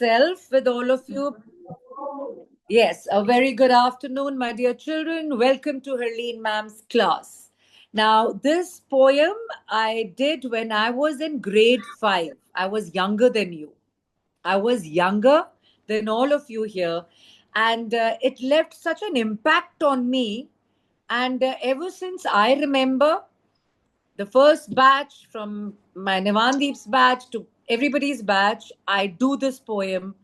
myself with all of you. Yes, a very good afternoon, my dear children. Welcome to Herleen Ma'am's class. Now, this poem I did when I was in grade 5. I was younger than you. I was younger than all of you here. And it left such an impact on me. And ever since I remember, the first batch from my Nivandip's batch to everybody's batch, I do this poem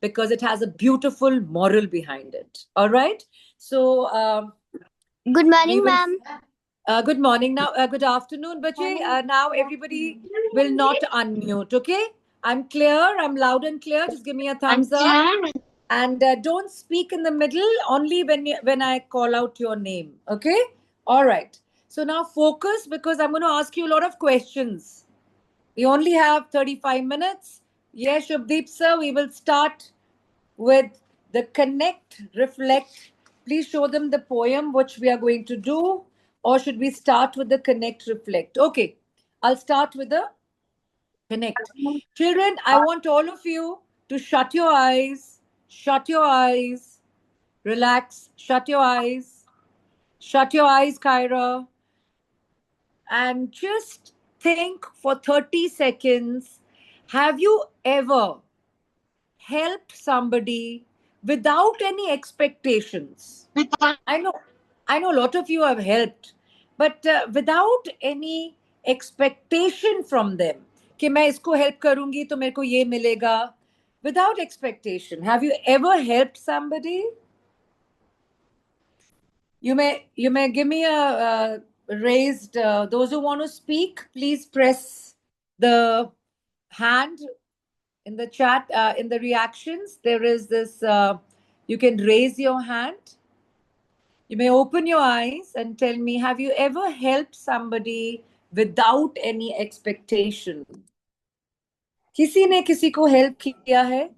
because it has a beautiful moral behind it. All right. So Good we morning, will. ma'am. Good morning. Now, good afternoon, Bache. Now everybody will not unmute. Okay. I'm clear. I'm loud and clear. Just give me a thumbs up. And don't speak in the middle. Only when I call out your name. Okay. All right. So now focus because I'm going to ask you a lot of questions. We only have 35 minutes. Yes, Shubdeep sir, we will start with the connect, reflect. Please show them the poem which we are going to do. Or should we start with the connect, reflect? Okay, I'll start with the connect. Children, I want all of you to shut your eyes, relax, shut your eyes, Kyra, and just think for 30 seconds. Have you ever helped somebody without any expectations? I know, I know a lot of you have helped, but without any expectation from them. कि मैं इसको help करूंगी तो मेरे को ये मिलेगा. Without expectation. Have you ever helped somebody? You may give me a raised. Those who want to speak, please press the hand in the chat. In the reactions, there is this. You can raise your hand. You may open your eyes and tell me: have you ever helped somebody without any expectation? किसी ने किसी को help किया है?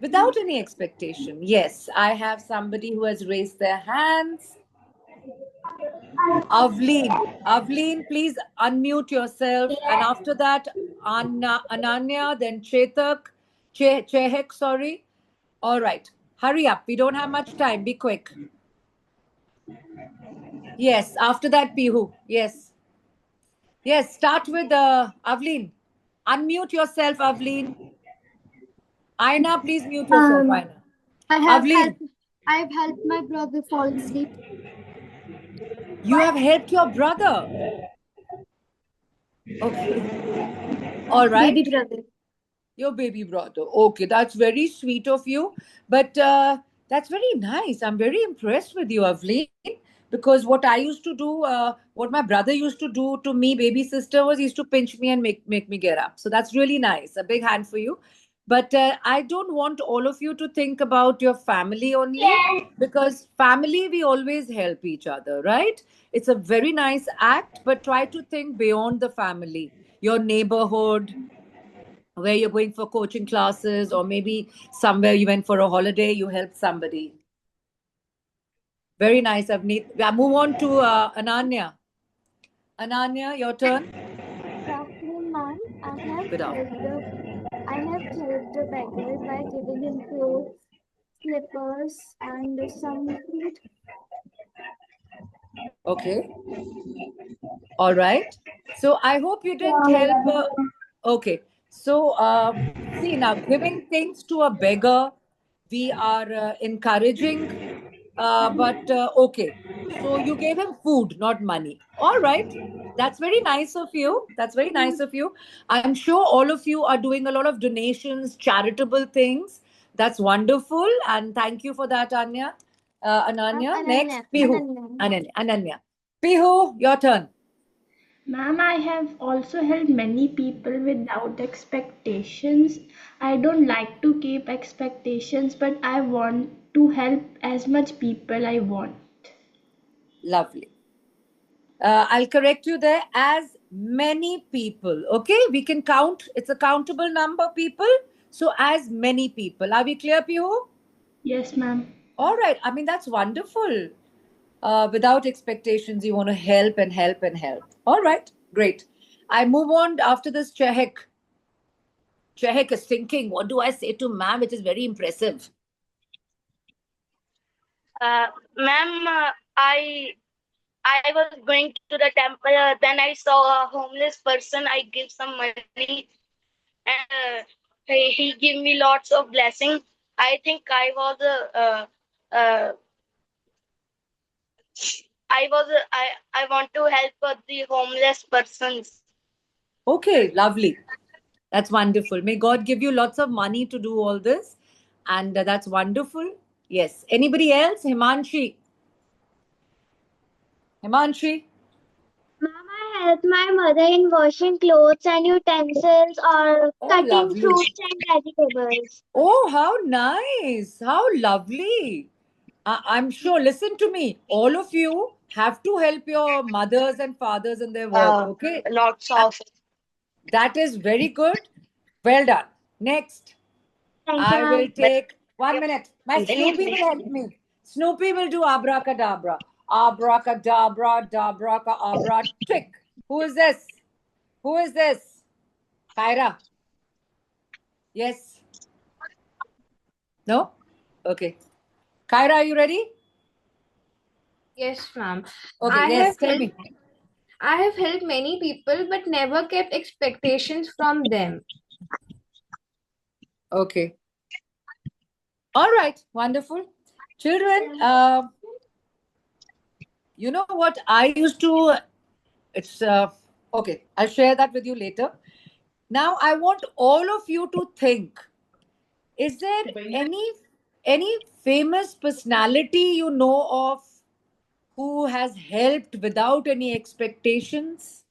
Without any expectation. Yes, I have somebody who has raised their hands. Avleen, please unmute yourself. And after that, Ananya, then Chehek, sorry. All right. Hurry up. We don't have much time. Be quick. Yes. After that, Pihu. Yes. Yes. Start with Avleen. Unmute yourself, Avleen. Aina, please mute yourself, Aina. I've helped my brother fall asleep. You have helped your brother. Okay. All right. Baby brother. Your baby brother. Okay, that's very sweet of you. But that's very nice. I'm very impressed with you, Avleen. Because what I used to do, what my brother used to do to me, baby sister, was he used to pinch me and make me get up. So that's really nice. A big hand for you. But I don't want all of you to think about your family only, because family, we always help each other, right? It's a very nice act, but try to think beyond the family, your neighborhood, where you're going for coaching classes, or maybe somewhere you went for a holiday, you helped somebody. Very nice, Avneet. Yeah, move on to Ananya. Ananya, your turn. Good afternoon, ma'am. Good afternoon. I have helped a beggar by giving him clothes, slippers, and some food. Okay. All right. So I hope you didn't help. Okay. So see, now giving things to a beggar, we are encouraging. But okay. So you gave him food, not money. All right. That's very nice of you. That's very nice of you. I'm sure all of you are doing a lot of donations, charitable things. That's wonderful. And thank you for that, Anya. Ananya. Next, Pihu. Ananya. Pihu, your turn. Ma'am, I have also helped many people without expectations. I don't like to keep expectations, but I want to help as much people I want. Lovely. I'll correct you there. As many people. Okay, we can count. It's a countable number, people. So as many people. Are we clear, Pihu? Yes, ma'am. All right. I mean, that's wonderful. Without expectations, you want to help and help and help. All right. Great. I move on after this, Chehek. Chehek is thinking, what do I say to ma'am, which is very impressive? Ma'am, I was going to the temple. Then I saw a homeless person. I give some money, and he gave me lots of blessing. I think I want to help the homeless persons. Okay, lovely. That's wonderful. May God give you lots of money to do all this. And that's wonderful. Yes. Anybody else? Himanshi. Himanshi. Ma'am, I help my mother in washing clothes and utensils or Oh, cutting lovely. fruits and vegetables. Oh, how nice. How lovely. I'm sure, listen to me. All of you have to help your mothers and fathers in their work. Okay. Lots of. That is very good. Well done. Next. Thank you, I will ma'am. take 1 minute. My Snoopy will help me. Snoopy will do abracadabra. Abracadabra, dabracadabra, trick. Who is this? Who is this? Kyra. Yes. No? Okay. Kyra, are you ready? Yes, ma'am. Okay, I yes, have tell helped, me. I have helped many people but never kept expectations from them. Okay. All right, wonderful. Children, you know what I used to, it's, okay, I'll share that with you later. Now, I want all of you to think, is there any famous personality you know of who has helped without any expectations?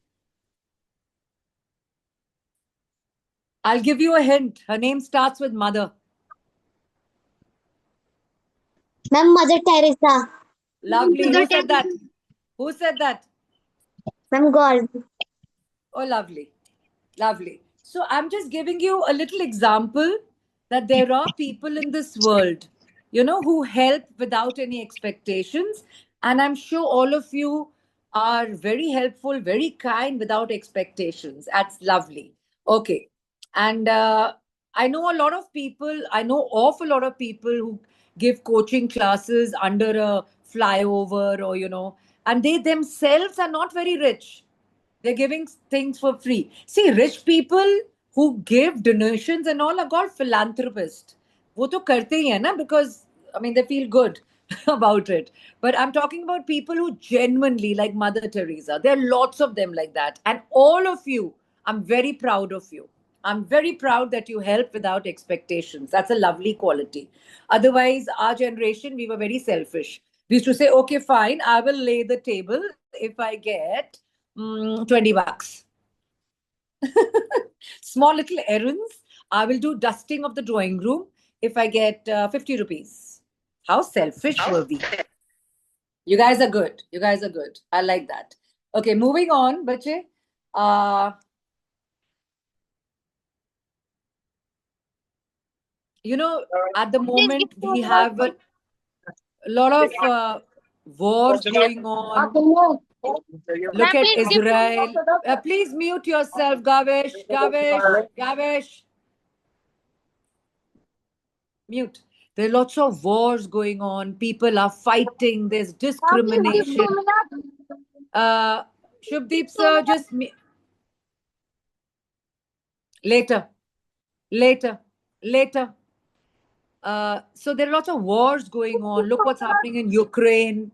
I'll give you a hint. Her name starts with mother. Ma'am, Mother Teresa. Lovely. Who said that? Who said that? Ma'am, God. Oh, lovely. Lovely. So I'm just giving you a little example that there are people in this world, you know, who help without any expectations. And I'm sure all of you are very helpful, very kind without expectations. That's lovely. Okay. And I know a lot of people, I know of a lot of people who give coaching classes under a flyover or, you know, and they themselves are not very rich. They're giving things for free. See, rich people who give donations and all are called philanthropists. वो तो करते ही है ना, because I mean they feel good about it. But I'm talking about people who genuinely, like Mother Teresa. There are lots of them like that, and all of you, I'm very proud of you. I'm very proud that you help without expectations. That's a lovely quality. Otherwise, our generation, we were very selfish. We used to say, okay, fine, I will lay the table if I get $20. Small little errands. I will do dusting of the drawing room if I get 50 rupees. How selfish were we? You guys are good. You guys are good. I like that. Okay, moving on, bache. You know, at the moment, we have a lot of wars going on. Look at Israel. Please mute yourself, Gavish. Gavish. Mute. There are lots of wars going on. People are fighting. There's discrimination. Shubdeep sir, just later. So there are lots of wars going on. Look what's happening in Ukraine.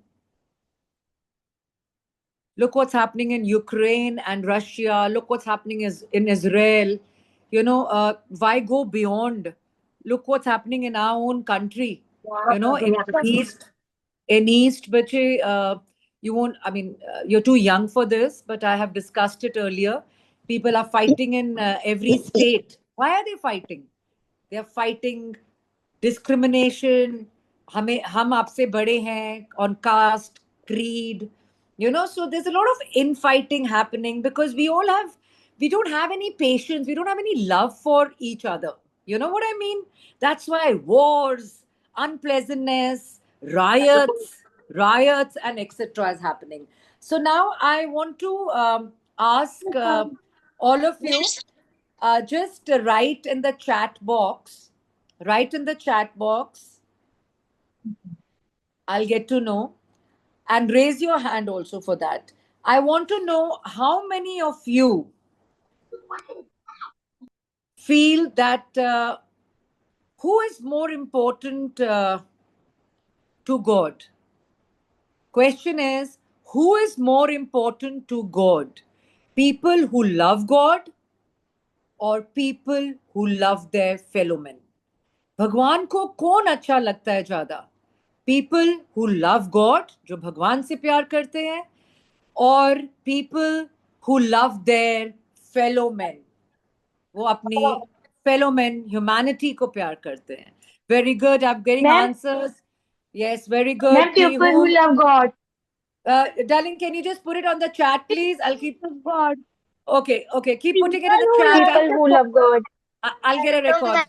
Look what's happening in Ukraine and Russia. Look what's happening in Israel. You know, why go beyond? Look what's happening in our own country. You know, in East, bache, you won't, I mean, you're too young for this, but I have discussed it earlier. People are fighting in every state. Why are they fighting? They are fighting discrimination. हम आपसे बड़े हैं on caste, creed, you know. So there's a lot of infighting happening because we don't have any patience. We don't have any love for each other. You know what I mean? That's why wars, unpleasantness, riots, and etc. is happening. So now I want to ask all of you. just write in the chat box. Write in the chat box. I'll get to know. And raise your hand also for that. I want to know how many of you feel that who is more important to God? Question is, who is more important to God? People who love God or people who love their fellow men? भगवान को कौन अच्छा लगता है ज्यादा? People who love God, जो भगवान से प्यार करते हैं, और people who love their fellow men, वो अपनी fellow men, humanity को प्यार करते हैं. Very good. I'm getting Ma'am, answers. Yes, very good. people who love God. Darling, can you just put it on the chat, please? I'll keep. God. Okay. Keep putting it in the chat. People who love God. I'll get a record.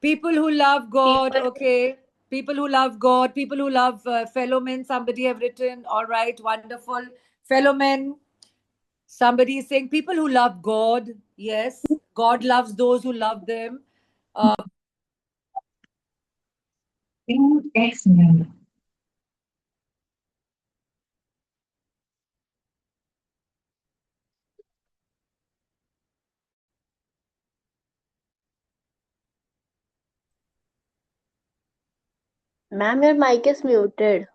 People who love God. Okay. People who love God. People who love fellow men. Somebody have written. All right. Wonderful. Fellow men. Somebody is saying people who love God. Yes. God loves those who love them. Ma'am, your mic is muted.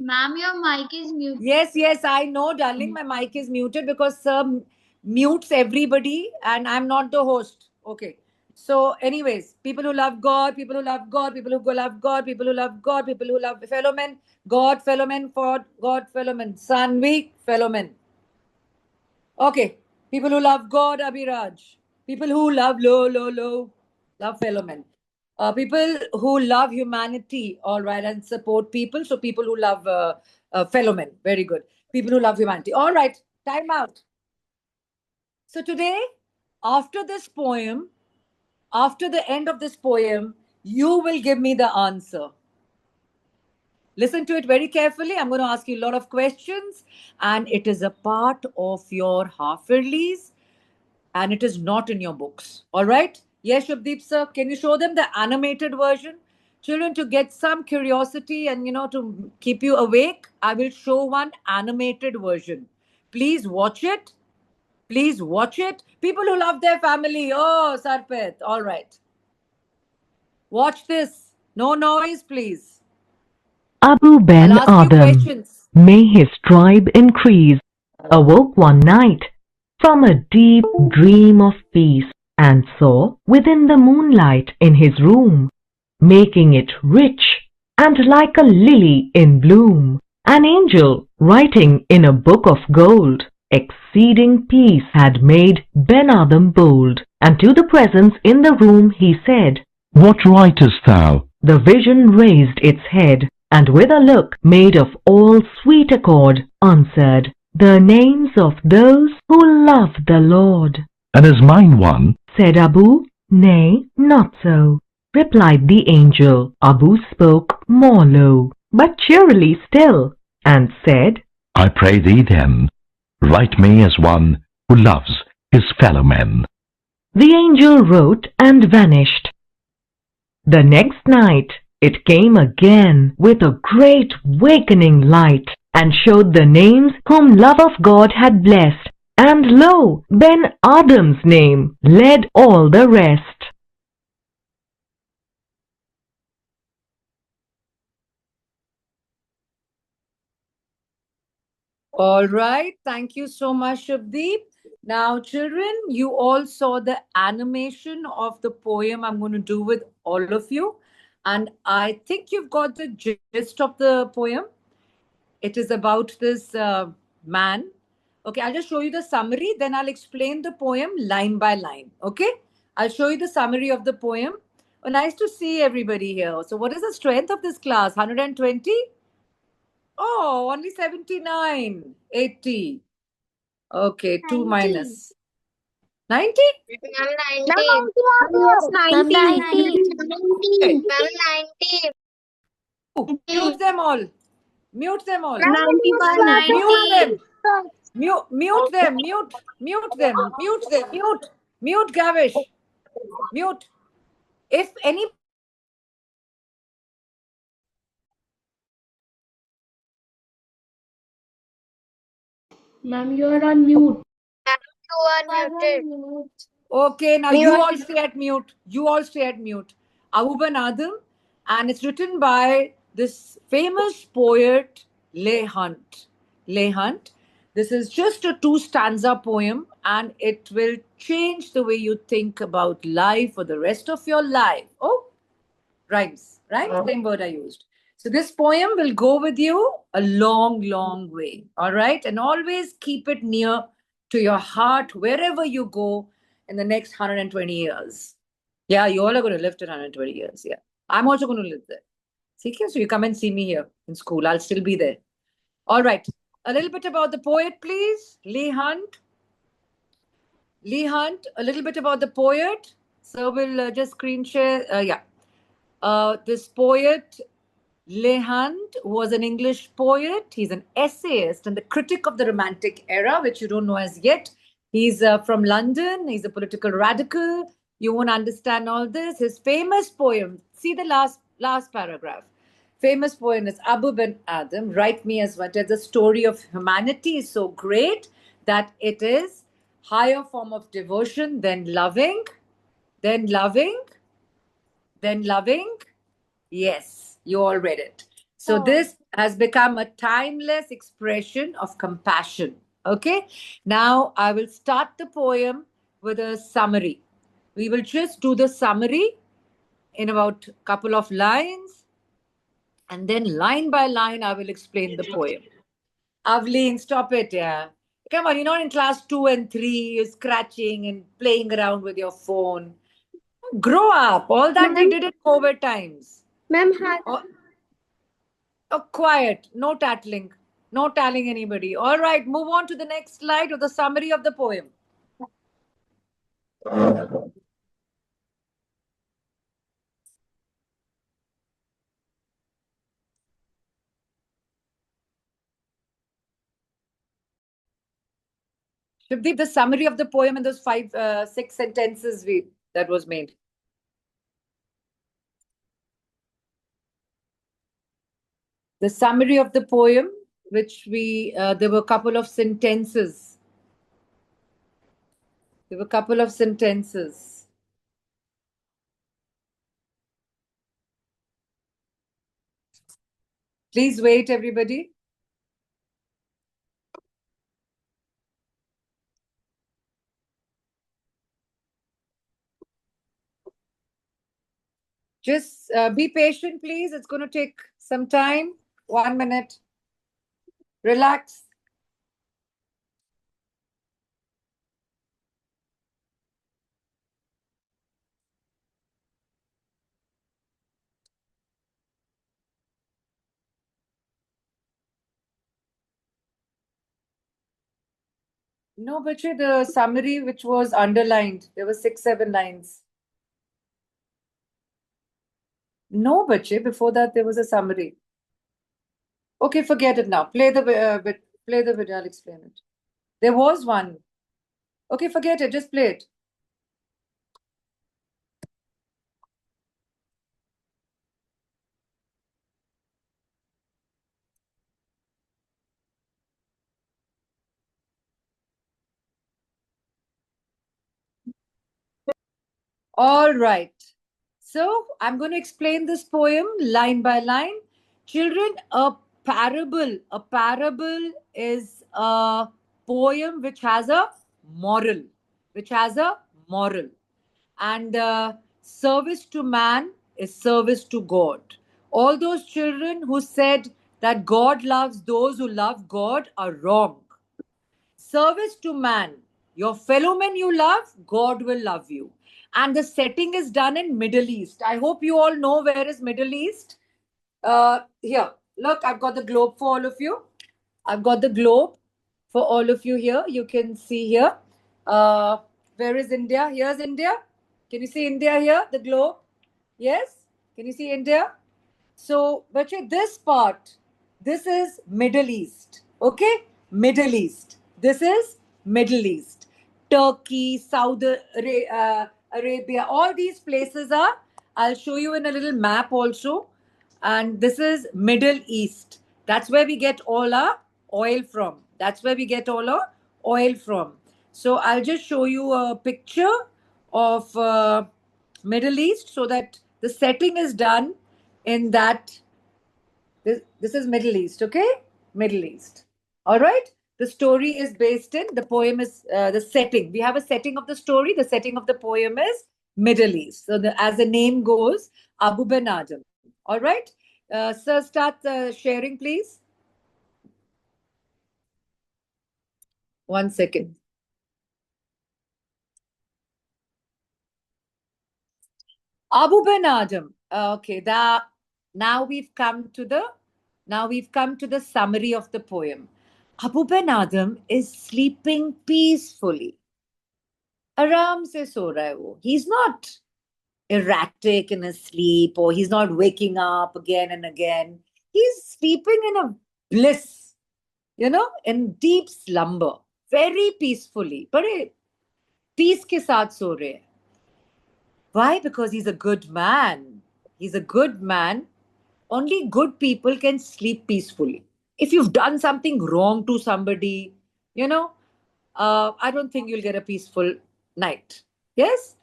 Ma'am, your mic is muted. Yes, I know, darling. My mic is muted because sir mutes everybody and I'm not the host. Okay. So, anyways, people who love God, people who love God, people who love God, people who love God, people who love fellow men, God, fellow men, for God, fellow men, Sanvi, fellow men. Okay. People who love God, Abhiraj. People who love love fellow men. People who love humanity, all right, and support people. So people who love fellow men. Very good. People who love humanity. All right. Time out. So today, after this poem, after the end of this poem, you will give me the answer. Listen to it very carefully. I'm going to ask you a lot of questions, and it is a part of your half yearlies, and it is not in your books. All right? Yes, Shubdeep sir, can you show them the animated version? Children, to get some curiosity and to keep you awake, I will show one animated version. Please watch it. Please watch it. People who love their family. Oh, Sarpet. All right. Watch this. No noise, please. Abu Ben I'll ask you Adam, questions. may his tribe increase, awoke one night from a deep dream of peace and saw within the moonlight in his room, making it rich and like a lily in bloom, an angel writing in a book of gold. Exceeding peace had made Ben Adam bold, and to the presence in the room he said, What writest thou? The vision raised its head, and with a look made of all sweet accord, answered, The names of those who love the Lord. And is mine one? Said Abu, Nay, not so. Replied the angel. Abu spoke more low, but cheerily still, and said, I pray thee then, write me as one who loves his fellow men. The angel wrote and vanished. The next night it came again with a great wakening light, and showed the names whom love of God had blessed, and lo, Ben Adam's name led all the rest. All right. Thank you so much, Shubdeep. Now, children, you all saw the animation of the poem I'm going to do with all of you. And I think you've got the gist of the poem. It is about this man. Okay, I'll just show you the summary, then I'll explain the poem line by line. Okay, I'll show you the summary of the poem. Oh, nice to see everybody here. So, what is the strength of this class? 120? Oh, only 79, 80. Okay, 2 90. minus. 90? Ma'am, 90. Ma'am, 90. Okay. Ma'am, 90. Mute them all. Mute them all. 90. Mute them. Mute them. Mute them. Mute Gavish. Mute. If any Ma'am, you are on mute. Ma'am, you are muted. Mute. Okay, now you all stay at mute. You all stay at mute. Ahuban Adam, and it's written by this famous poet Leigh Hunt. Leigh Hunt. This is just a 2-stanza poem, and it will change the way you think about life for the rest of your life. Oh, rhymes, right? Same word I used. So this poem will go with you a long, long way. All right. And always keep it near to your heart wherever you go in the next 120 years. Yeah, you all are going to live to 120 years. Yeah. I'm also going to live there. See, so you come and see me here in school. I'll still be there. All right. A little bit about the poet, please. Leigh Hunt. Leigh Hunt, a little bit about the poet. So we'll just screen share. This poet, Leigh Hunt, was an English poet. He's an essayist and the critic of the Romantic era, which you don't know as yet. He's from London. He's a political radical. You won't understand all this. His famous poem, see the last paragraph. Famous poem is Abu Ben Adam, Write Me as One. The story of humanity is so great that it is higher form of devotion than loving, then loving, then loving. Yes, you all read it. So this has become a timeless expression of compassion. Okay. Now I will start the poem with a summary. We will just do the summary in about a couple of lines. And then line by line, I will explain the poem. Avleen, stop it, yeah. Come on, you're not in class 2 and 3, you're scratching and playing around with your phone. Grow up. All that we did in COVID times. Ma'am, Oh, quiet. No tattling. No telling anybody. All right, move on to the next slide of the summary of the poem. Shivdeep, the summary of the poem in those 6 sentences that was made. The summary of the poem, which there were a couple of sentences. Please wait, everybody. Just be patient, please. It's going to take some time. 1 minute. Relax. No, Bache, the summary which was underlined, there were 6, 7 lines. No, Bache, before that there was a summary. Okay, forget it now. Play the video, I'll explain it. There was one. Okay, forget it, just play it. All right. So I'm going to explain this poem line by line. Children, a parable is a poem which has a moral. And service to man is service to God. All those children who said that God loves those who love God are wrong. Service to man, your fellow men you love, God will love you. And the setting is done in Middle East. I hope you all know where is Middle East. Here, look, I've got the globe for all of you. I've got the globe for all of you here. You can see here. Where is India? Here's India. Can you see India here? The globe? Yes? Can you see India? So, bache, this part, this is Middle East. Okay? Middle East. This is Middle East. Turkey, Saudi Arabia, all these places are, I'll show you in a little map also. And this is Middle East. That's where we get all our oil from. That's where we get all our oil from. So I'll just show you a picture of Middle East so that the setting is done in that. This is Middle East, okay? Middle East. All right? The story is based in, the poem is the setting. We have a setting of the story. The setting of the poem is Middle East. So as the name goes, Abu Ben Adam. All right? Sir, start sharing, please. 1 second. Abu Ben Adam. Okay, now we've come to the summary of the poem. Abu Ben Adam is sleeping peacefully. Aram se so raha hai wo. He's not erratic in his sleep, or he's not waking up again and again. He's sleeping in a bliss, in deep slumber, very peacefully. Bade peace ke saath so rahe hai. Why? Because he's a good man. He's a good man. Only good people can sleep peacefully. If you've done something wrong to somebody, I don't think you'll get a peaceful night. Yes?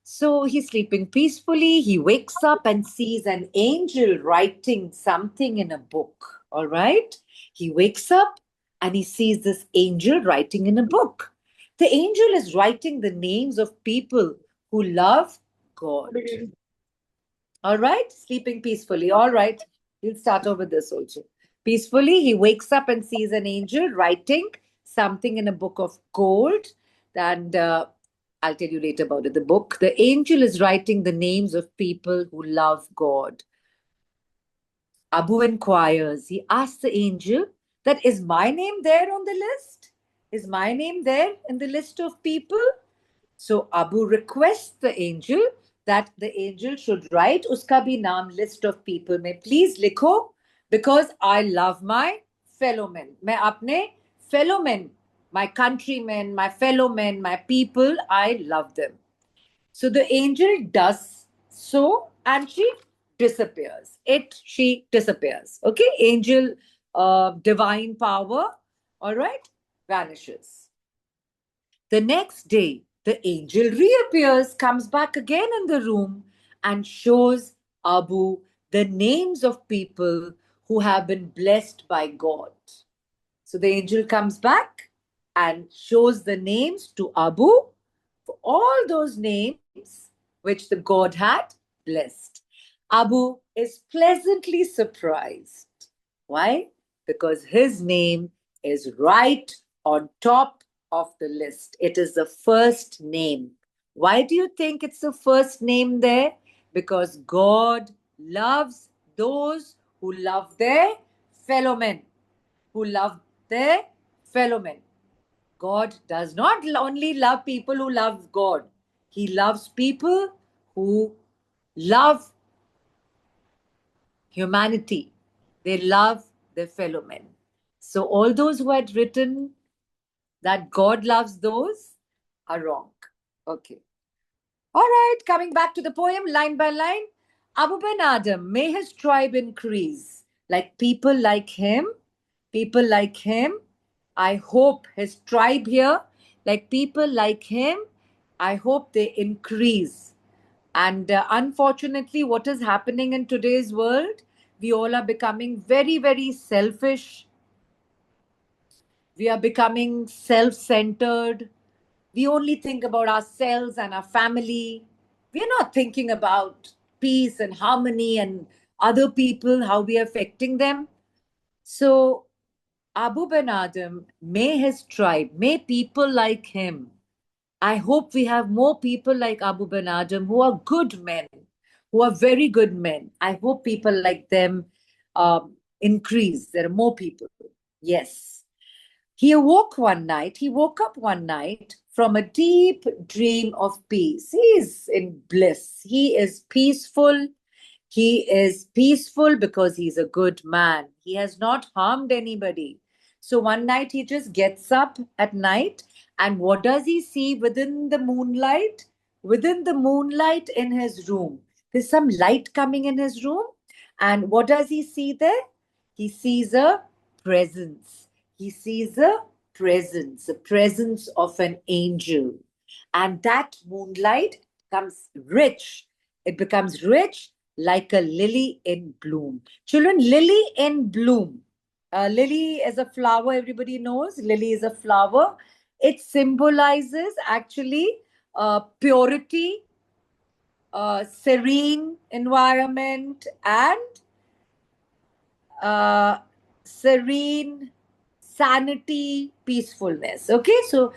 So he's sleeping peacefully. He wakes up and sees an angel writing something in a book. All right? He wakes up and he sees this angel writing in a book. The angel is writing the names of people who love God. All right? Sleeping peacefully. All right. We'll start over this also. Peacefully, he wakes up and sees an angel writing something in a book of gold. And I'll tell you later about it. The book. The angel is writing the names of people who love God. Abu inquires. He asks the angel, that is my name there on the list? Is my name there in the list of people? So Abu requests the angel that the angel should write uska bhi naam list of people mein please likho, because I love my fellow men. Main apne fellow men, my countrymen, my fellow men, my people, I love them. So the angel does so and she disappears. She disappears. Okay, angel, divine power, all right, vanishes. The next day, the angel reappears, comes back again in the room, and shows Abu the names of people who have been blessed by God. So the angel comes back and shows the names to Abu for all those names which the God had blessed. Abu is pleasantly surprised. Why? Because his name is right on top of the list. It is the first name. Why do you think it's the first name there? Because God loves those who love their fellow men, who love their fellow men. God does not only love people who love God. He loves people who love humanity. They love their fellow men. So all those who had written that God loves those are wrong. Okay. All right, coming back to the poem line by line. Abu Ben Adam, may his tribe increase. Like people like him, I hope his tribe here, like people like him, I hope they increase. And unfortunately, what is happening in today's world, we all are becoming very, very selfish. We are becoming self-centered. We only think about ourselves and our family. We are not thinking about peace and harmony and other people, how we are affecting them. So Abu Ben Adam, may his tribe, may people like him. I hope we have more people like Abu Ben Adam who are good men, who are very good men. I hope people like them increase. There are more people. Yes. He woke up one night from a deep dream of peace. He is in bliss. He is peaceful. He is peaceful because he's a good man. He has not harmed anybody. So one night he just gets up at night, and what does he see within the moonlight? Within the moonlight in his room, there's some light coming in his room. And what does he see there? He sees a presence. He sees a presence of an angel. And that moonlight becomes rich. It becomes rich like a lily in bloom. Children, lily in bloom. Lily is a flower, everybody knows. Lily is a flower. It symbolizes actually purity, serene environment, and serene sanity, peacefulness. Okay, so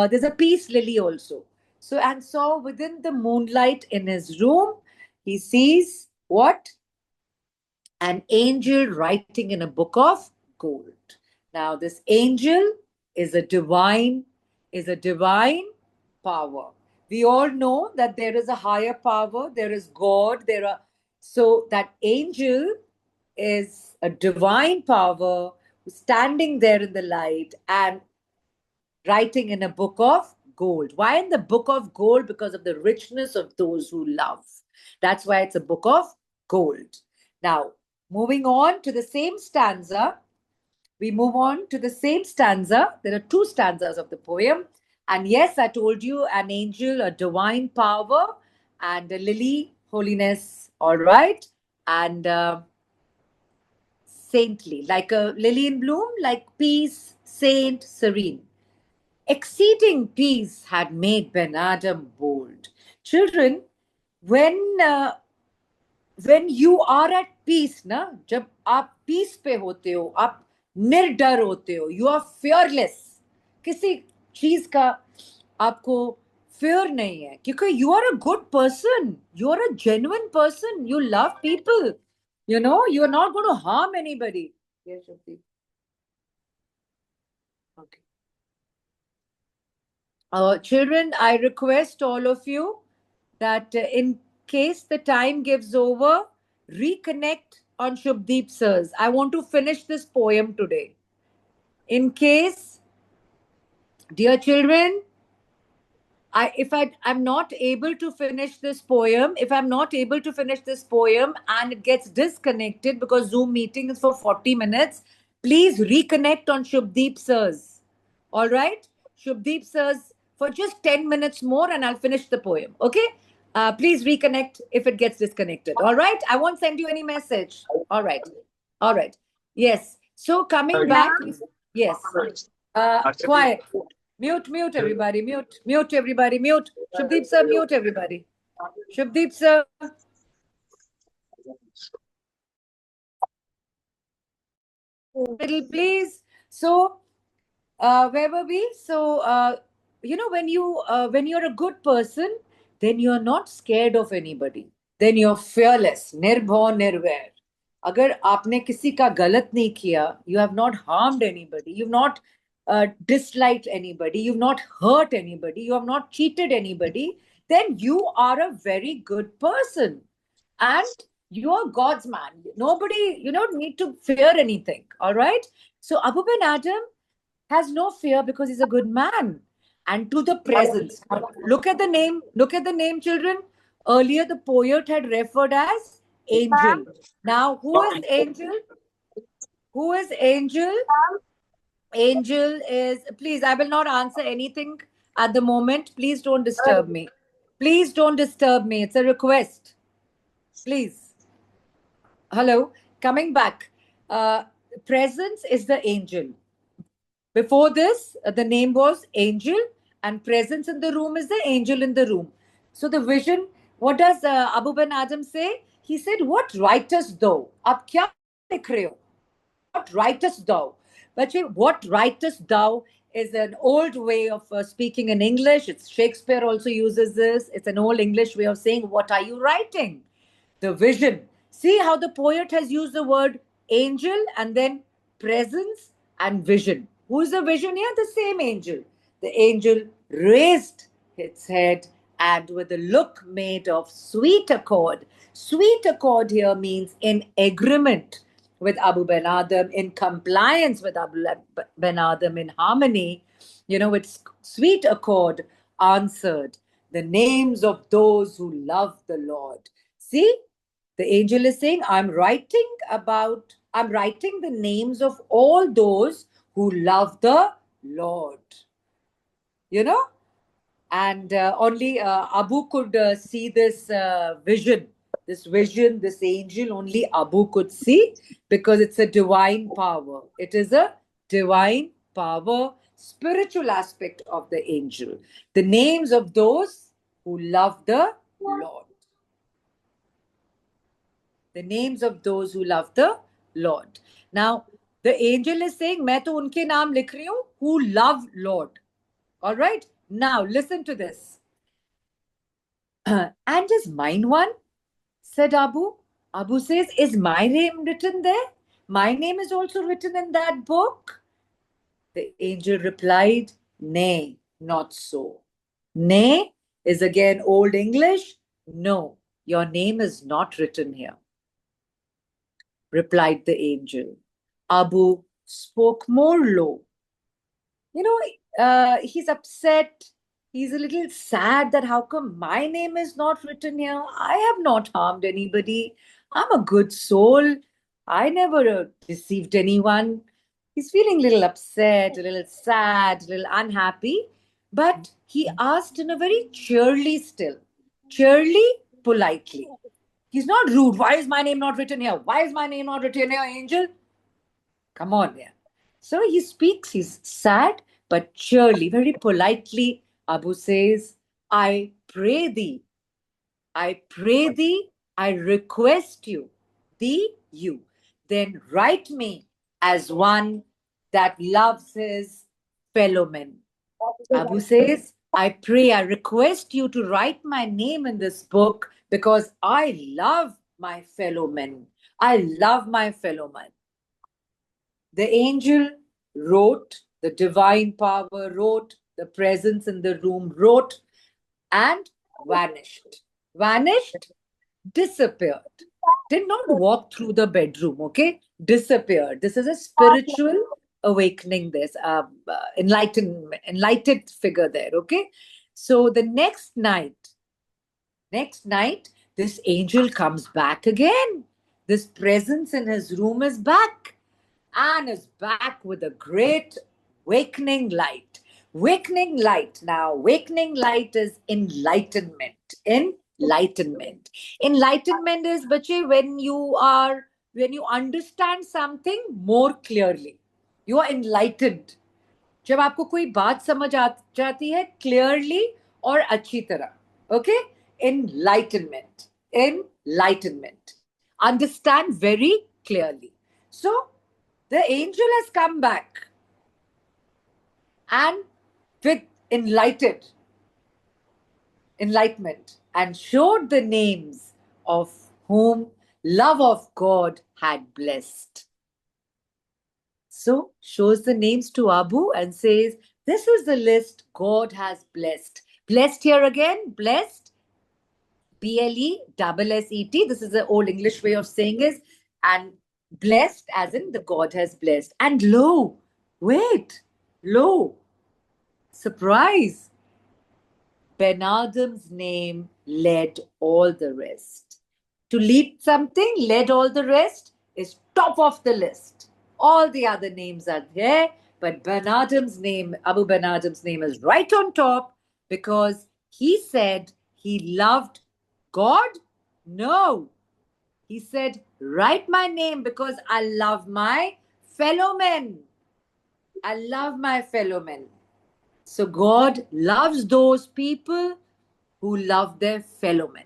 there's a peace lily also. So, and so within the moonlight in his room, he sees what? An angel writing in a book of gold. Now, this angel is a divine power. We all know that there is a higher power, there is God, so that angel is a divine power standing there in the light and writing in a book of gold. Why in the book of gold? Because of the richness of those who love. That's why it's a book of gold. Now, moving on to the same stanza, we move on to the same stanza. There are two stanzas of the poem. And yes, I told you, an angel, a divine power, and a lily, holiness, all right? And saintly, like a lily in bloom, like peace, saint, serene. Exceeding peace had made Ben Adam bold. Children, when you are at peace, na, जब आप peace पे होते हो, आप निर्डर होते हो, you are fearless. किसी चीज का आपको fear नहीं है, क्योंकि you are a good person, you are a genuine person, you love people, you know, you are not going to harm anybody. Yes, Shakti. Okay. Children, I request all of you that in case the time gives over, reconnect on Shubdeep Sirs. I want to finish this poem today. In case, dear children, if I'm not able to finish this poem, and it gets disconnected because Zoom meeting is for 40 minutes, please reconnect on Shubdeep Sirs. All right? Shubdeep Sirs for just 10 minutes more and I'll finish the poem. Okay? Please reconnect if it gets disconnected. All right? I won't send you any message. All right. All right. Yes. So coming back. Yes. Quiet. Mute everybody. Mute everybody. Mute. Shubdeep sir, mute everybody. Shubdeep sir. Little please. So where were we? So you know, when you're a good person, then you're not scared of anybody. Then you're fearless. Nirbhav nirvair. अगर आपने किसी का गलत नहीं किया, you have not harmed anybody, you've not disliked anybody, you've not hurt anybody, you have not cheated anybody, then you are a very good person. And you are God's man. Nobody, you don't need to fear anything. All right? So Abu Ben Adam has no fear because he's a good man. And to the presence. Look at the name, children. Earlier, the poet had referred as angel. Now, who is angel? Who is angel? Angel is, please, I will not answer anything at the moment. Please don't disturb me. Please don't disturb me. It's a request. Please. Hello. Coming back. Presence is the angel. Before this, the name was angel, and presence in the room is the angel in the room. So the vision, what does Abu Ben Adam say? He said, what writest thou? Ab kya likh rahe ho? What writest thou? But what writest thou is an old way of speaking in English. It's Shakespeare also uses this. It's an old English way of saying, what are you writing? The vision. See how the poet has used the word angel and then presence and vision. Who is the vision here? The same angel. The angel raised its head, and with a look made of sweet accord. Sweet accord here means in agreement with Abu Ben Adam, in compliance with Abu Ben Adam, in harmony, with sweet accord, answered the names of those who love the Lord. See, the angel is saying, I'm writing the names of all those who love the Lord. And only Abu could see this vision, this angel, only Abu could see, because it's a divine power. It is a divine power, spiritual aspect of the angel. The names of those who love the Lord. The names of those who love the Lord. Now, the angel is saying, मैं तो उनके नाम लिख रही हूँ who love Lord. All right? Now, listen to this. And is mine one? Said Abu. Abu says, is my name written there? My name is also written in that book? The angel replied, nay, not so. Nay is again Old English. No, your name is not written here, replied the angel. Abu spoke more low. He's upset. He's a little sad that how come my name is not written here? I have not harmed anybody. I'm a good soul. I never deceived anyone. He's feeling a little upset, a little sad, a little unhappy. But he asked in a very cheerily, politely. He's not rude. Why is my name not written here? Why is my name not written here, angel? Come on, yeah. So he speaks, he's sad, but cheerily, very politely, Abu says, I pray thee, I request you, you, then write me as one that loves his fellow men. Abu says, I request you to write my name in this book because I love my fellow men. I love my fellow men. The angel wrote, the divine power wrote, the presence in the room wrote, and vanished. Vanished, disappeared. Did not walk through the bedroom, okay? Disappeared. This is a spiritual awakening, this enlightened figure there, okay? So the next night, this angel comes back again. This presence in his room is back. And is back with a great awakening light. Awakening light. Now, awakening light is enlightenment. Enlightenment. Enlightenment is, bache, when you understand something more clearly. You are enlightened. जब आपको कोई बात समझ जाती है clearly और अच्छी तरह. Okay? Enlightenment. Enlightenment. Understand very clearly. So, the angel has come back and with enlightenment and showed the names of whom love of God had blessed. So shows the names to Abu and says, this is the list God has blessed. Blessed here again, blessed, B-L-E-S-S-E-T. This is the old English way of saying it. And blessed as in the God has blessed. And lo, surprise, Ben Adam's name led all the rest. To lead something, led all the rest, is top of the list. All the other names are there, but Ben Adam's name, Abu Ben Adam's name is right on top because he said he loved God? No. He said, write my name because I love my fellow men. I love my fellow men. So God loves those people who love their fellow men.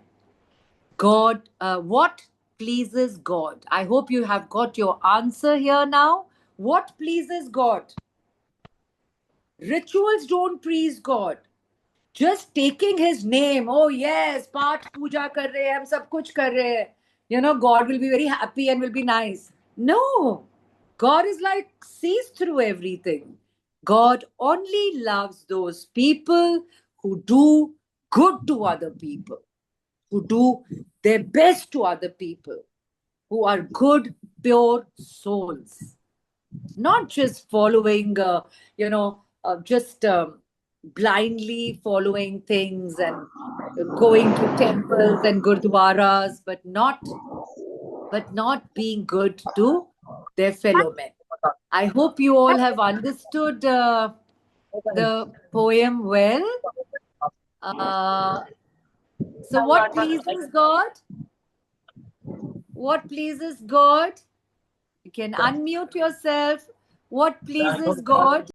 God, what pleases God? I hope you have got your answer here now. What pleases God? Rituals don't please God. Just taking his name, oh yes, Paath Puja kar rahe hain, hum sab kuch kar rahe hain. God will be very happy and will be nice. No, God is like, sees through everything. God only loves those people who do good to other people, who do their best to other people, who are good, pure souls, not just following, just blindly following things and going to temples and gurdwaras, but not being good to their fellow men. I hope you all have understood the poem well. So what pleases God? What pleases God? You can unmute yourself. What pleases God?